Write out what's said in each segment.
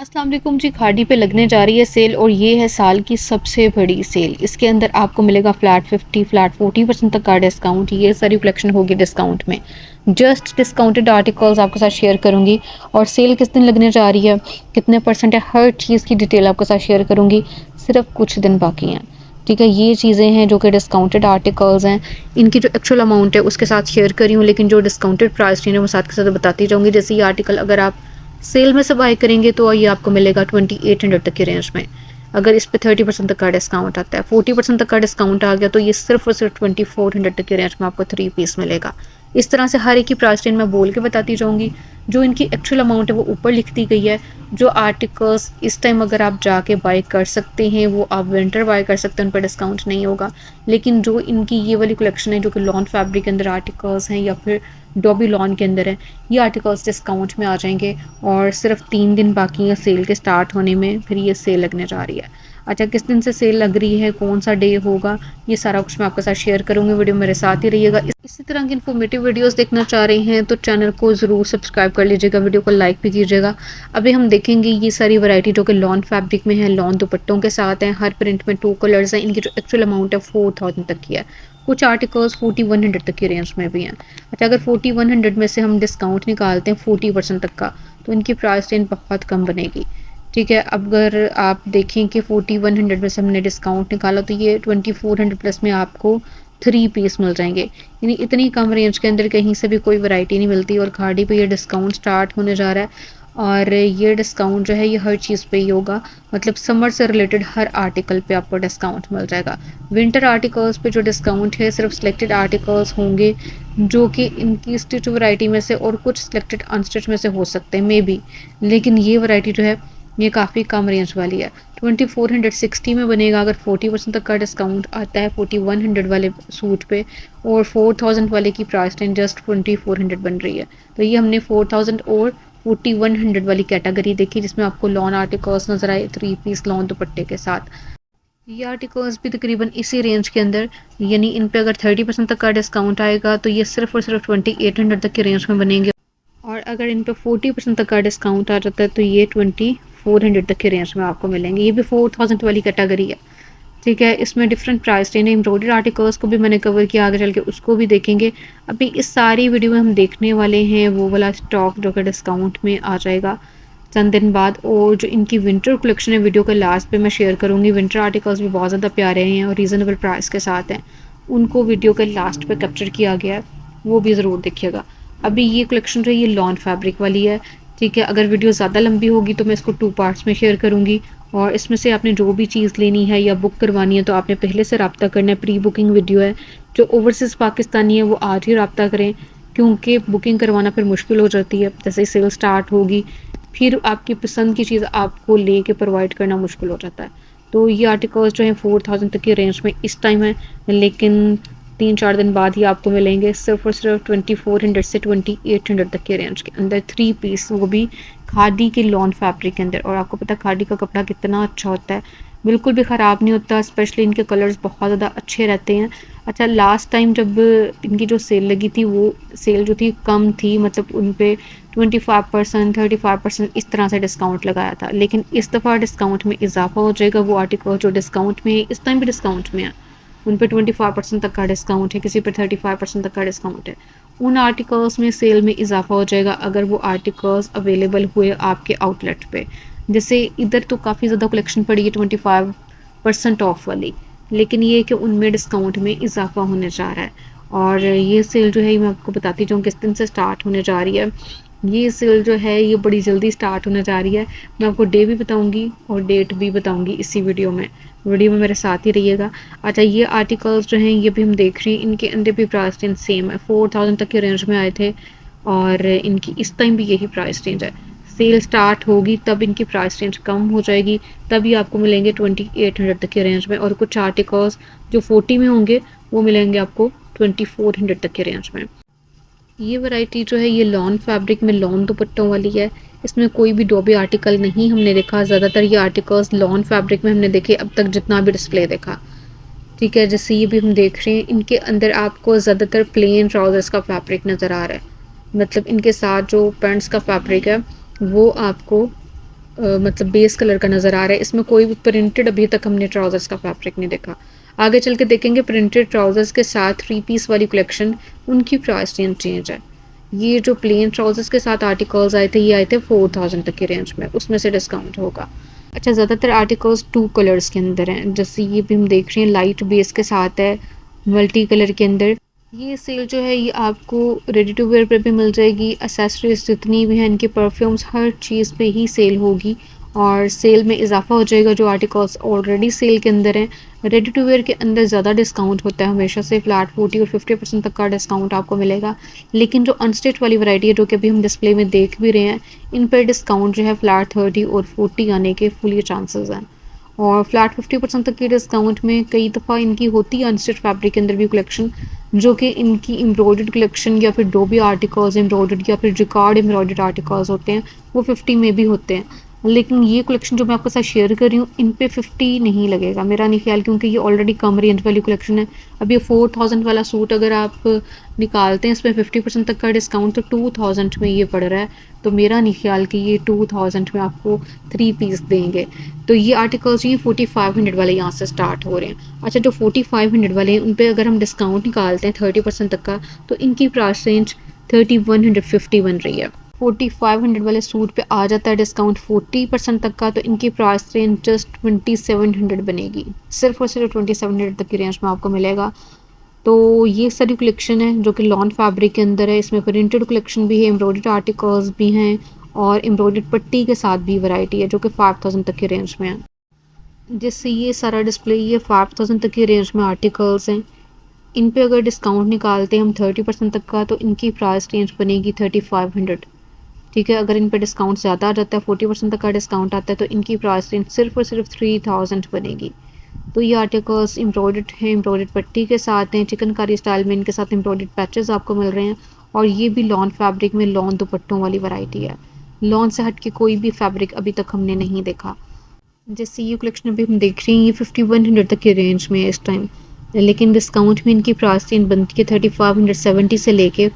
अस्सलाम वालेकुम जी। खाड़ी पे लगने जा रही है सेल और ये है साल की सबसे बड़ी सेल। इसके अंदर आपको मिलेगा फ्लैट 50 फ्लैट 40% तक का डिस्काउंट। ये सारी कलेक्शन होगी डिस्काउंट में। जस्ट डिस्काउंटेड आर्टिकल्स आपके साथ शेयर करूंगी और सेल किस दिन लगने जा रही है, कितने परसेंट है, हर चीज़ की डिटेल आपके साथ शेयर करूंगी। सिर्फ कुछ दिन बाकी हैं, ठीक है। ये चीज़ें हैं जो कि डिस्काउंटेड आर्टिकल्स हैं। इनकी जो एक्चुअल अमाउंट है उसके साथ शेयर करी हूँ, लेकिन जो डिस्काउंटेड प्राइस है वो साथ के साथ बताती जाऊँगी। जैसे ये आर्टिकल अगर आप सेल में से बाय करेंगे तो ये आपको मिलेगा 2800 तक की रेंज में। अगर इस पे 30% तक का डिस्काउंट आता है, 40% तक का डिस्काउंट आ गया तो ये सिर्फ और सिर्फ 2400 तक की रेंज में आपको 3 पीस मिलेगा। इस तरह से हर एक की प्राइस रेंज मैं बोल के बताती जाऊँगी। जो इनकी एक्चुअल अमाउंट है वो ऊपर लिख दी गई है। जो आर्टिकल्स इस टाइम अगर आप जाके बाय कर सकते हैं वो आप विंटर बाय कर सकते हैं, उन पर डिस्काउंट नहीं होगा। लेकिन जो इनकी ये वाली कलेक्शन है जो कि लॉन फैब्रिक के अंदर आर्टिकल्स हैं या फिर डॉबी लॉन के अंदर है, ये आर्टिकल्स डिस्काउंट में आ जाएंगे। और सिर्फ 3 दिन बाकी है सेल के स्टार्ट होने में, फिर ये सेल लगने जा रही है। अच्छा, किस दिन से सेल लग रही है, कौन सा डे होगा, ये सारा कुछ मैं आपके साथ शेयर करूँगी। वीडियो मेरे साथ ही रहिएगा। इसी तरह की इन्फॉर्मेटिव वीडियोस देखना चाह रहे हैं तो चैनल को ज़रूर सब्सक्राइब कर लीजिएगा, वीडियो को लाइक भी कीजिएगा। अभी हम देखेंगे ये सारी वैरायटी जो कि लॉन फैब्रिक में है, लॉन दुपट्टों के साथ हैं। हर प्रिंट में 2 कलर्स हैं। इनकी जो एक्चुअल अमाउंट है 4000 तक की है। कुछ आर्टिकल्स 4100 तक की रेंज में भी हैं। अच्छा, अगर 4100 में से हम डिस्काउंट निकालते हैं 40% तक का तो इनकी प्राइस रेंज बहुत कम बनेगी, ठीक है। अगर आप देखें कि 4100 में से हमने डिस्काउंट निकाला तो ये 2400 प्लस में आपको 3 पीस मिल जाएंगे। यानी इतनी कम रेंज के अंदर कहीं से भी कोई वैरायटी नहीं मिलती। और खाड़ी पे ये डिस्काउंट स्टार्ट होने जा रहा है और ये डिस्काउंट जो है ये हर चीज़ पे ही होगा। मतलब समर से रिलेटेड हर आर्टिकल पे आपको डिस्काउंट मिल जाएगा। विंटर आर्टिकल्स पे जो डिस्काउंट है सिर्फ सिलेक्टेड आर्टिकल्स होंगे जो कि इनकी स्टिच वैरायटी में से और कुछ सिलेक्टेड अनस्टिच में से हो सकते हैं मे बी। लेकिन ये वैरायटी जो है ये काफ़ी कम रेंज वाली है। 2460 में बनेगा अगर 40% तक का डिस्काउंट आता है 4100 वाले सूट पे। और 4000 वाले की प्राइस रेंज जस्ट 2400 बन रही है। तो ये हमने 4000 और 4100 वाली कैटेगरी देखी जिसमें आपको लॉन आर्टिकल्स नजर आए 3 पीस लॉन दुपट्टे के साथ। ये आर्टिकल्स भी तकरीबन इसी रेंज के अंदर, यानी इन पे अगर 30% तक का डिस्काउंट आएगा तो ये सिर्फ और सिर्फ 2800 तक के रेंज में बनेंगे। और अगर इन पे 40% तक का डिस्काउंट आ जाता है तो ये 2400 तक के रेंज में आपको मिलेंगे। ये भी 4000 वाली कैटेगरी है, ठीक है। इसमें डिफरेंट प्राइस रेंज है। एम्ब्रॉयडरी आर्टिकल्स को भी मैंने कवर किया, आगे चल के उसको भी देखेंगे। अभी इस सारी वीडियो में हम देखने वाले हैं वो वाला स्टॉक जो कि डिस्काउंट में आ जाएगा चंद दिन बाद। और जो इनकी विंटर कलेक्शन है वीडियो के लास्ट पे मैं शेयर करूँगी। विंटर आर्टिकल्स भी बहुत ज़्यादा प्यारे हैं और रीज़नेबल प्राइस के साथ हैं। उनको वीडियो के लास्ट पे कैप्चर किया गया है, वो भी ज़रूर देखिएगा। अभी ये कलेक्शन जो है ये लॉन फैब्रिक वाली है, ठीक है। अगर वीडियो ज़्यादा लंबी होगी तो मैं इसको 2 पार्ट्स में शेयर करूँगी। और इसमें से आपने जो भी चीज़ लेनी है या बुक करवानी है तो आपने पहले से रब्ता करना है। प्री बुकिंग वीडियो है। जो ओवरसीज़ पाकिस्तानी है वो आज ही रब्ता करें, क्योंकि बुकिंग करवाना फिर मुश्किल हो जाती है। जैसे ही सेल स्टार्ट होगी फिर आपकी पसंद की चीज़ आपको ले के प्रोवाइड करना मुश्किल हो जाता है। तो ये आर्टिकल्स जो हैं 4000 तक की रेंज में इस टाइम है, लेकिन 3-4 दिन बाद ही आपको मिलेंगे सिर्फ और सिर्फ 2400 से 2800 तक के रेंज के अंदर 3 पीस, वो भी खादी के लॉन फैब्रिक के अंदर। और आपको पता है खादी का कपड़ा कितना अच्छा होता है, बिल्कुल भी ख़राब नहीं होता। स्पेशली इनके कलर्स बहुत ज़्यादा अच्छे रहते हैं। अच्छा, लास्ट टाइम जब इनकी जो सेल लगी थी वो सेल जो थी कम थी, मतलब उन पे 25% 35% इस तरह से डिस्काउंट लगाया था। लेकिन इस दफ़ा डिस्काउंट में इजाफा हो जाएगा। वो आर्टिकल जो डिस्काउंट में इस टाइम भी डिस्काउंट में है उन पे 25% तक का डिस्काउंट है, किसी पे 35% तक का डिस्काउंट है। उन आर्टिकल्स में सेल में इजाफा हो जाएगा अगर वो आर्टिकल्स अवेलेबल हुए आपके आउटलेट पे। जैसे इधर तो काफ़ी ज़्यादा कलेक्शन पड़ी है 25% ऑफ वाली, लेकिन ये कि उनमें डिस्काउंट में इजाफा होने जा रहा है। और ये सेल जो है मैं आपको बताती जाऊँ किस दिन से स्टार्ट होने जा रही है। ये सेल जो है ये बड़ी जल्दी स्टार्ट होने जा रही है। मैं आपको डे भी बताऊंगी और डेट भी बताऊंगी इसी वीडियो में मेरे साथ ही रहिएगा। अच्छा, ये आर्टिकल्स जो हैं ये भी हम देख रहे हैं, इनके अंदर भी प्राइस रेंज सेम है, 4000 तक के रेंज में आए थे और इनकी इस टाइम भी यही प्राइस रेंज है। सेल स्टार्ट होगी तब इनकी प्राइस रेंज कम हो जाएगी, तभी आपको मिलेंगे 2800 तक के रेंज में। और कुछ आर्टिकल्स जो 40 में होंगे वो मिलेंगे आपको 2400 तक के रेंज में। ये वैरायटी जो है ये लॉन फैब्रिक में लॉन दुपट्टों वाली है। इसमें कोई भी डोबी आर्टिकल नहीं हमने देखा। ज़्यादातर ये आर्टिकल्स लॉन फैब्रिक में हमने देखे अब तक जितना भी डिस्प्ले देखा, ठीक है। जैसे ये भी हम देख रहे हैं, इनके अंदर आपको ज़्यादातर प्लेन ट्राउजर्स का फैब्रिक नज़र आ रहा है। मतलब इनके साथ जो पैंट्स का फैब्रिक है वो आपको मतलब बेस कलर का नज़र आ रहा है। इसमें कोई भी प्रिंटेड अभी तक हमने ट्राउज़र्स का फैब्रिक नहीं देखा। आगे चल के देखेंगे प्रिंटेड ट्राउज़र्स के साथ 3 पीस वाली कलेक्शन, उनकी प्राइस रेंज चेंज है। ये जो प्लेन ट्राउज़र्स के साथ आर्टिकल्स आए थे, ये आए थे 4000 तक की रेंज में, उसमें से डिस्काउंट होगा। अच्छा, ज़्यादातर आर्टिकल्स 2 कलर्स के अंदर हैं, जैसे ये भी हम देख रहे हैं लाइट बेस के साथ है, मल्टी कलर के अंदर। ये सेल जो है ये आपको रेडी टू वेयर पे भी मिल जाएगी। एसेसरीज जितनी भी हैं, इनके परफ्यूम्स, हर चीज़ पे ही सेल होगी और सेल में इजाफा हो जाएगा जो आर्टिकल्स ऑलरेडी सेल के अंदर हैं। रेडी टू वेयर के अंदर ज़्यादा डिस्काउंट होता है हमेशा से, फ्लैट 40 और 50% तक का डिस्काउंट आपको मिलेगा। लेकिन जो अनस्टिच वाली वैरायटी है, जो कि अभी हम डिस्प्ले में देख भी रहे हैं, इन पर डिस्काउंट जो है फ्लैट 30 और 40 आने के फुली चांसेस हैं। और फ्लैट 50% तक की डिस्काउंट में कई दफ़ा इनकी होती है अनस्टिच फैब्रिक के अंदर भी कलेक्शन, जो कि इनकी एम्ब्रॉयडर्ड कलेक्शन या फिर डोबी आर्टिकल्स एम्ब्रॉयडर्ड या फिर जिकार्ड एम्ब्रॉयडर्ड आर्टिकल्स होते हैं, वो 50 में भी होते हैं। लेकिन ये कलेक्शन जो मैं आपके साथ शेयर कर रही हूँ, इन पे 50 नहीं लगेगा मेरा नहीं ख्याल, क्योंकि ये ऑलरेडी कम रेंज वाली कलेक्शन है। अब ये 4000 वाला सूट अगर आप निकालते हैं इसमें 50% तक का डिस्काउंट, तो 2000 में ये पड़ रहा है। तो मेरा नहीं ख्याल कि ये 2000 में आपको 3 पीस देंगे। तो ये आर्टिकल्स ये 4500 वाले यहाँ से स्टार्ट हो रहे हैं। अच्छा, जो 4500 वाले हैं उन पे अगर हम डिस्काउंट निकालते हैं 30% तक का, तो इनकी प्राइस रेंज 3150 बन रही है। 4500 वाले सूट पे आ जाता है डिस्काउंट 40% तक का, तो इनकी प्राइस रेंज जस्ट 2700 बनेगी। सिर्फ और सिर्फ 2700 तक की रेंज में आपको मिलेगा। तो ये सारी कलेक्शन है जो कि लॉन फैब्रिक के अंदर है। इसमें प्रिंटेड कलेक्शन भी है, एम्ब्रॉयडर्ड आर्टिकल्स भी हैं और एम्ब्रॉयडर्ड पट्टी के साथ भी वैरायटी है जो कि 5000 तक की रेंज में है। जिससे ये सारा डिस्प्ले ये 5000 तक की रेंज में आर्टिकल्स हैं। इन पे अगर डिस्काउंट निकालते हैं हम 30% तक का, तो इनकी प्राइस रेंज बनेगी 3500। ठीक है, अगर इन पे डिस्काउंट ज़्यादा आ जाता है, 40% तक का डिस्काउंट आता है, तो इनकी प्राइस रेंज सिर्फ और सिर्फ 3000 बनेगी। तो ये आर्टिकल्स एम्ब्रॉयडर्ड हैं, एम्ब्रॉयडर्ड पट्टी के साथ हैं, चिकनकारी स्टाइल में इनके साथ एम्ब्रॉयडर्ड पैचेस आपको मिल रहे हैं। और ये भी लॉन फैब्रिक में लॉन दुपट्टों वाली वैरायटी है। लॉन से हट के कोई भी फैब्रिक अभी तक हमने नहीं देखा। जैसे ये कलेक्शन अभी हम देख रहे हैं, ये 5100 तक के रेंज में है इस टाइम, लेकिन डिस्काउंट में इनकी प्राइस रेंज बनती है 3570 से लेके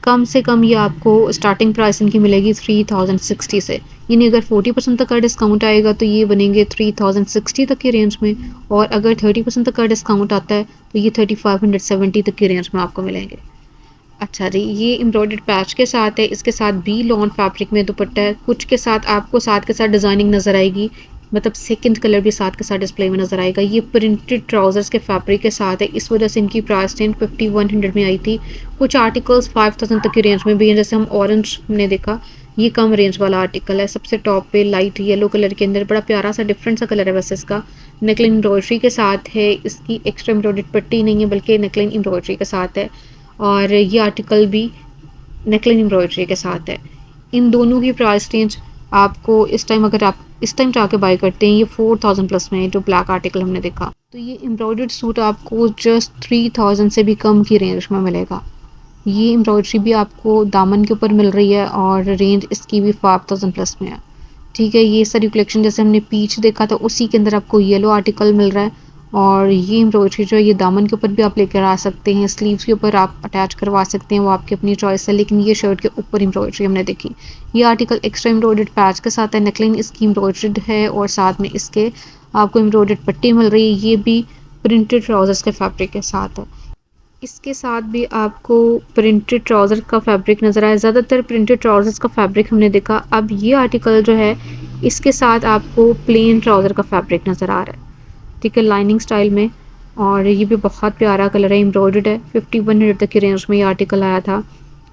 कम से कम ये आपको स्टार्टिंग प्राइस इनकी मिलेगी 3060 से। यानी अगर 40% तक का डिस्काउंट आएगा तो ये बनेंगे 3060 तक की रेंज में, और अगर 30% तक का डिस्काउंट आता है तो ये 3570 तक की रेंज में आपको मिलेंगे। अच्छा जी, ये एम्ब्रॉयडर्ड पैच के साथ है, इसके साथ भी लॉन फैब्रिक में दुपट्टा है। कुछ के साथ आपको साथ के साथ डिज़ाइनिंग नज़र आएगी, मतलब सेकंड कलर भी साथ के साथ डिस्प्ले में नज़र आएगा। ये प्रिंटेड ट्राउजर्स के फैब्रिक के साथ है, इस वजह से इनकी प्राइस रेंज 5100 में आई थी। कुछ आर्टिकल्स 5000 तक की रेंज में भी हैं, जैसे हम ऑरेंज हमने देखा, ये कम रेंज वाला आर्टिकल है। सबसे टॉप पे लाइट येलो कलर के अंदर बड़ा प्यारा सा डिफरेंट सा कलर है वैसे इसका। नेकलाइन एम्ब्रॉयडरी के साथ है, इसकी एक्स्ट्रा एम्ब्रॉयडर्ड पट्टी नहीं है बल्कि नेकलाइन एम्ब्रॉयडरी के साथ है। और ये आर्टिकल भी नेकलाइन एम्ब्रॉयडरी के साथ है। इन दोनों की प्राइस रेंज आपको इस टाइम, अगर आप इस टाइम जाके बाय करते हैं, ये 4000 प्लस में है जो ब्लैक आर्टिकल हमने देखा। तो ये एम्ब्रॉयडर्ड सूट आपको जस्ट 3000 से भी कम की रेंज में मिलेगा। ये एम्ब्रॉयडरी भी आपको दामन के ऊपर मिल रही है और रेंज इसकी भी 5000 प्लस में है। ठीक है, ये सारी कलेक्शन जैसे हमने पीच देखा था उसी के अंदर आपको येलो आर्टिकल मिल रहा है। और ये एम्ब्रॉयडरी जो है ये दामन के ऊपर भी आप लेकर आ सकते हैं, स्लीव्स के ऊपर आप अटैच करवा सकते हैं, वो आपकी अपनी चॉइस है। लेकिन ये शर्ट के ऊपर एम्ब्रॉयडरी हमने देखी। ये आर्टिकल एक्स्ट्रा एम्ब्रॉयडर्ड पैच के साथ है, नेकलाइन इसकी एम्ब्रॉयडर्ड है और साथ में इसके आपको एम्ब्रॉयडर्ड पट्टी मिल रही है। ये भी प्रिंटेड ट्राउजर्स के फैब्रिक के साथ है। इसके साथ भी आपको प्रिंटेड ट्राउज़र का फैब्रिक नज़र आया। ज़्यादातर प्रिंटेड ट्राउज़र्स का फैब्रिक हमने देखा। अब ये आर्टिकल जो है इसके साथ आपको प्लेन ट्राउज़र का फैब्रिक नज़र आ रहा है, ठीक है, लाइनिंग स्टाइल में। और ये भी बहुत प्यारा कलर है, एम्ब्रॉयडर्ड है। 5100 तक की रेंज में ये आर्टिकल आया था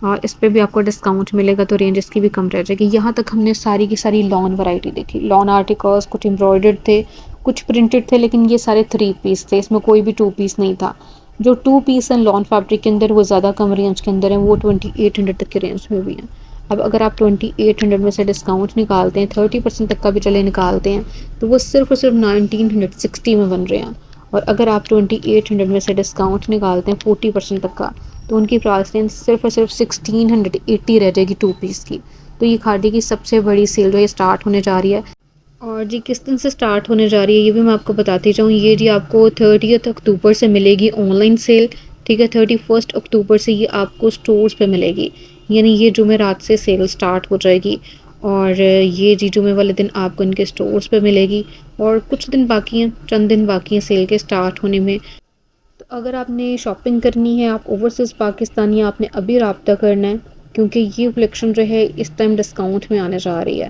और इस पर भी आपको डिस्काउंट मिलेगा तो रेंज इसकी भी कम रह जाएगी। यहाँ तक हमने सारी की सारी लॉन वैरायटी देखी। लॉन आर्टिकल्स कुछ एम्ब्रॉयडर्ड थे, कुछ प्रिंटेड थे, लेकिन ये सारे 3 पीस थे, इसमें कोई भी 2 पीस नहीं था। जो 2 पीस हैं लॉन फैब्रिक के अंदर वो ज़्यादा कम रेंज के अंदर हैं, वो 2800 तक की रेंज में भी हैं। अब अगर आप 2800 में से डिस्काउंट निकालते हैं, 30% तक का भी चले निकालते हैं, तो वो सिर्फ और सिर्फ 1960 में बन रहे हैं। और अगर आप 2800 में से डिस्काउंट निकालते हैं 40% तक का, तो उनकी प्राइस रेंज सिर्फ और सिर्फ 1680 रह जाएगी 2 पीस की। तो ये खादी की सबसे बड़ी सेल जो है स्टार्ट होने जा रही है। और जी किस दिन से स्टार्ट होने जा रही है ये भी मैं आपको बताती जाऊँ। ये जी आपको 30 अक्टूबर से मिलेगी ऑनलाइन सेल, ठीक है। 31 अक्टूबर से ये आपको स्टोर्स पे मिलेगी, यानी ये जुमेरात से सेल स्टार्ट हो जाएगी। और ये जीजू में वाले दिन आपको इनके स्टोर्स पे मिलेगी। और कुछ दिन बाकी हैं, चंद दिन बाकी हैं सेल के स्टार्ट होने में। तो अगर आपने शॉपिंग करनी है, आप ओवरसीज़ पाकिस्तानी, आपने अभी रब्ता करना है, क्योंकि ये कलेक्शन जो है इस टाइम डिस्काउंट में आने जा रही है।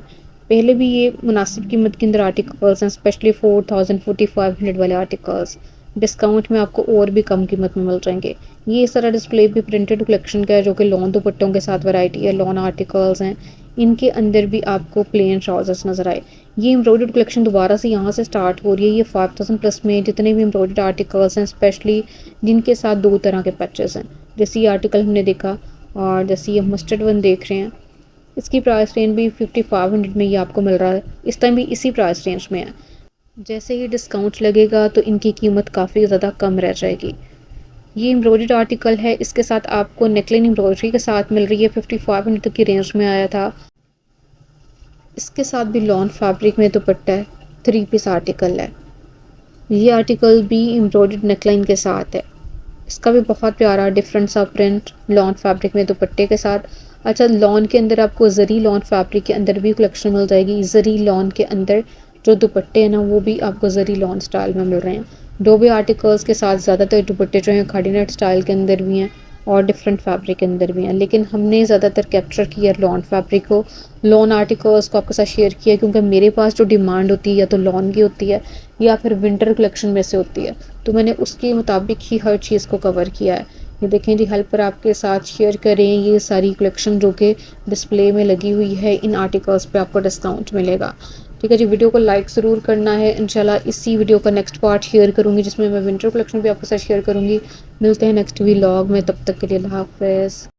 पहले भी ये मुनासिब कीमत के अंदर आर्टिकल्स हैं, स्पेशली 4000 4500 वाले आर्टिकल्स डिस्काउंट में आपको और भी कम कीमत में मिल जाएंगे। ये सारा डिस्प्ले भी प्रिंटेड कलेक्शन का है, जो कि लॉन दुपट्टों के साथ वैरायटी है, लॉन आर्टिकल्स हैं। इनके अंदर भी आपको प्लेन ट्राउजर्स नज़र आए। ये एम्ब्रॉयडर्ड कलेक्शन दोबारा से यहाँ से स्टार्ट हो रही है। ये 5000 प्लस में जितने भी एम्ब्रॉयडर्ड आर्टिकल्स हैं, स्पेशली जिनके साथ दो तरह के पैचेस हैं, जैसे ये आर्टिकल हमने देखा और जैसे ये मस्टर्ड वन देख रहे हैं, इसकी प्राइस रेंज भी 5500 में ये आपको मिल रहा है। इस टाइम भी इसी प्राइस रेंज में है। जैसे ही डिस्काउंट लगेगा तो इनकी कीमत काफ़ी ज़्यादा कम रह जाएगी। ये एम्ब्रॉयडर्ड आर्टिकल है, इसके साथ आपको नेकलाइन एम्ब्रॉयडरी के साथ मिल रही है, 5500 तक की रेंज में आया था। इसके साथ भी लॉन फैब्रिक में दुपट्टा है, 3 पीस आर्टिकल है। ये आर्टिकल भी एम्ब्रॉयडर्ड नेकलाइन के साथ है। इसका भी बहुत प्यारा डिफरेंट सा प्रिंट लॉन फैब्रिक में दुपट्टे के साथ। अच्छा, लॉन के अंदर आपको ज़री लॉन फैब्रिक के अंदर भी कलेक्शन मिल जाएगी। ज़री लॉन के अंदर जो दुपट्टे हैं ना, वो भी आपको ज़री लॉन स्टाइल में मिल रहे हैं। डोबे आर्टिकल्स के साथ ज़्यादातर दुपट्टे जो हैं खाड़ी नेट स्टाइल के अंदर भी हैं और डिफरेंट फैब्रिक के अंदर भी हैं, लेकिन हमने ज़्यादातर कैप्चर किया लॉन फैब्रिक को, लॉन आर्टिकल्स को आपके साथ शेयर किया, क्योंकि मेरे पास जो डिमांड होती है या तो लॉन की होती है या फिर विंटर कलेक्शन में से होती है, तो मैंने उसके मुताबिक ही हर चीज़ को कवर किया है। ये देखें जी, हेल्पर आपके साथ शेयर करें ये सारी कलेक्शन जो कि डिस्प्ले में लगी हुई है। इन आर्टिकल्स पे आपको डिस्काउंट मिलेगा। ठीक है जी, वीडियो को लाइक ज़रूर करना है। इंशाल्लाह इसी वीडियो का नेक्स्ट पार्ट शेयर करूँगी, जिसमें मैं विंटर कलेक्शन भी आपके साथ शेयर करूँगी। मिलते हैं नेक्स्ट व्लॉग में, तब तक के लिए अल्लाह हाफ़िज़।